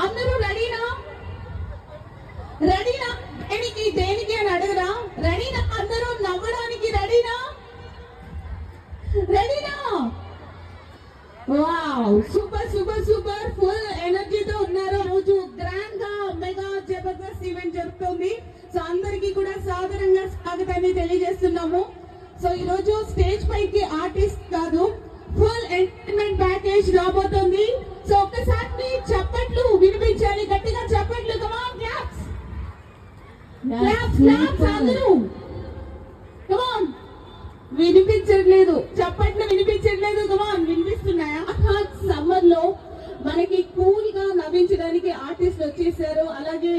అందరూ రెడీనా? రెడీనా? దేనికి అని అడగరా? రెడీనా? అందరూ నవ్వడానికి రెడీనా? రెడీనా? Wow, super super super, full ఎనర్జీతో ఉన్నారు. రోజు గ్రాండ్ గా మెగా జబర్దస్త్ ఈవెంట్ జరుగుతుంది. సో అందరికీ కూడా సాధారణంగా స్వాగతాన్ని తెలియజేస్తున్నాము. సో ఈ రోజు స్టేజ్ పైకి ఆర్టిస్ట్ కాదు, ఫుల్ ఎంటర్టైన్మెంట్ ప్యాకేజ్ రాబోతుంది. సో ఒక్కసారి మీ చప్పట్లు వినిపించాలి, గట్టిగా చప్పట్లు. కమాన్, క్లాప్స్ క్లాప్స్ క్లాప్స్ అందరూ. కమాన్, వినిపించట్లేదు, చప్పట్లు వినిపించట్లేదు. కమాన్, వినిపిస్తున్నాయా? సమ్మర్ లో మనకి కూల్ గా నవ్వించడానికి ఆర్టిస్ట్ వచ్చేసారు. అలాగే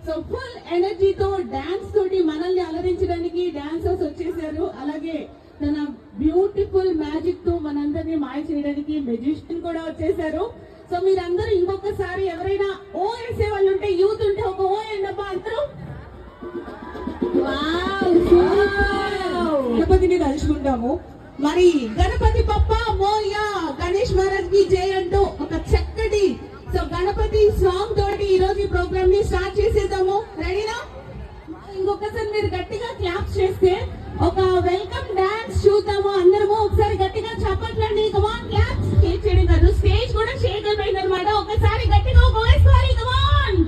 సో ఫుల్ ఎనర్జీతో డాన్స్ తోటి మనల్ని అలరించడానికి డాన్సర్స్ వచ్చేసారు. అలాగే తన బ్యూటిఫుల్ మ్యాజిక్ తో మనందరినీ మాయ చేయడానికి మెజిషియన్ కూడా వచ్చేసారు. సో మీరందరూ ఇంకొకసారి ఎవరైనా ఓ వేసే వాళ్ళు ఉంటే, యూత్ ఉంటే ఒక ఓ ఏంటబ్బా అందరూ. గణపతిని తలుచుకుంటాము. మరి గణపతి బప్ప మోరియా, గణేష్ మహారాజ్ కి జై అంటూ ఒక చక్కటి సో గణపతి సాంగ్ తోటి ఈ రోజు ఈ ప్రోగ్రామ్ ని స్టార్ట్ చేసేద్దాము. రెడీనా? ఇంకొకసారి మీరు గట్టిగా క్లాప్స్ చేస్తే ఒక వెల్కమ్ డాన్స్ చూద్దాము అందరము. ఒకసారి గట్టిగా చప్పట్లండి. కమాన్, క్లాప్స్. స్టేజ్ చేయడం కాదు, స్టేజ్ కూడా షేక్ అయిపోయింది అనమాట. ఒకసారి గట్టిగా voice. Come on,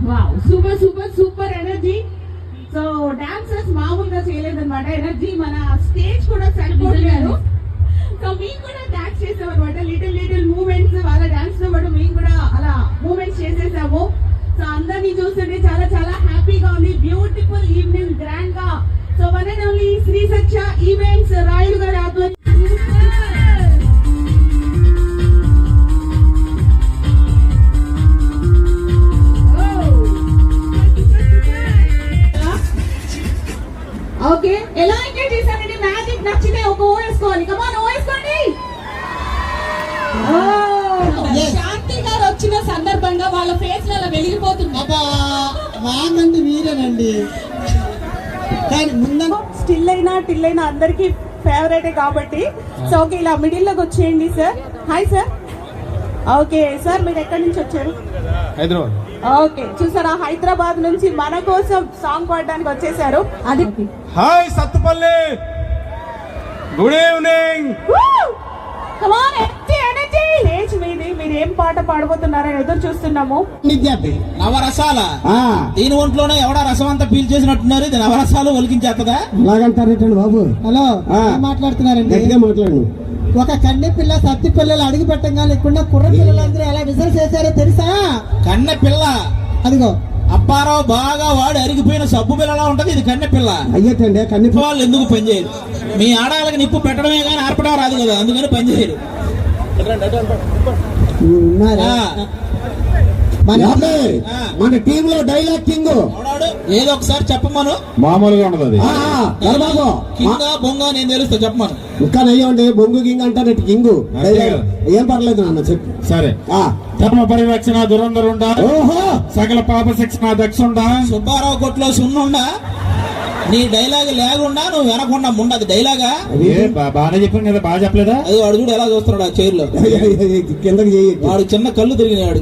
wow, super super super energy. So dancers మామూలుగా చేయలేదన్నమాట, ఎనర్జీ మన స్టేజ్ కూడా సరిపోలేదు. సో మేము కూడా డాన్స్ చేసాం అనమాట, లిటిల్ మూమెంట్స్. వాళ్ళ డాన్స్ తో పాటు మేము కూడా అలా మూమెంట్స్ చేసేసాము. సో అందరినీ చూస్తుంటే చాలా చాలా హ్యాపీగా ఉంది. బ్యూటిఫుల్ ఈవినింగ్, గ్రాండ్ గా. So one and only Shri Satya events Rayudu గారి ఆధ్వర్యం. ఓకే, ఎలా ఎంజాయ్ చేశారండి? మ్యాజిక్ నచ్చితే ఒక ఓ వేసుకోవాలి. కమాన్, ఓ వేసుకోండి. శాంతి గారు వచ్చిన సందర్భంగా వాళ్ళ ఫేస్ అలా వెలిగిపోతుంది. వాగండి మీరేనండి. కానీ ముందు స్టిల్ అయినా అందరికి ఫేవరెట్ కాబట్టి. సో ఓకే, ఇలా మిడిల్ లోకి వచ్చేయండి sir. Hi sir. Okay sir, మీరు ఎక్కడి నుంచి వచ్చారు? హైదరాబాద్. ఓకే, చూసారా, హైదరాబాద్ నుంచి మన కోసం సాంగ్ పాడడానికి వచ్చేసారు. అది హాయ్ సత్తుపల్లి, గుడ్ ఈవినింగ్. కమాన్, ఎనర్జీ. స్టేజ్ మీది, మీరు ఏం పాట పాడబోతున్నారని ఎదురు చూస్తున్నాము. నవరసాల దీని ఒంట్లోనే ఎవడా రసం అంతా పీల్చేసినట్టున్నారు. ఇది నవరసాలు ఒలికించేస్తుందా? అలాగంటారేటండి బాబు. హలో, మాట్లాడుతున్నారండి. మాట్లాడు. ఒక కన్నె పిల్ల సత్తి పిల్లలు అడుగు పెట్టంగా లేకుండా కుర్ర పిల్లలందరూ ఎలా విజల్ చేశారో తెలుసా? కన్నె పిల్ల అదిగో అప్పారావు బాగా వాడు అరిగిపోయిన సబ్బు పిల్లలా ఉంటది. ఇది కన్నె పిల్ల. అయ్యేటండి కన్నె వాళ్ళు ఎందుకు పనిచేయరు? మీ ఆడాళ్ళకి నిప్పు పెట్టడమే కానీ ఆర్పడం రాదు కదా, అందుకని పనిచేయరు. మన టీమ్ లో డైలాగ్ కింగ్ ఏదో ఒకసారి చెప్పమను. మామూలుగా ఉండదు. కింగ్ బొంగ నేను తెలుస్తా, చెప్పమను. ఇంకా నయ్యండి, బొంగు కింగ్ అంటారు కింగు. ఏం పర్లేదు అన్న, చెప్పు. సరే. ధర్మ పరిరక్షణ దురంధరుండా, సకల పాప శిక్షణ దక్షుండా, సుబ్బారావు కొట్లో సున్నుండా. నీ డైలాగ్ లేకుండా నువ్వు వెనకుండా ఉండదు డైలాగా. బాగా చెప్పాను కదా, బాగా చెప్పలేదా? అది వాడు చూడు ఎలా చూస్తున్నాడు ఆ చైర్ లో. కిందకి చేయి. వాడు చిన్న కళ్ళు తిరిగినాడు.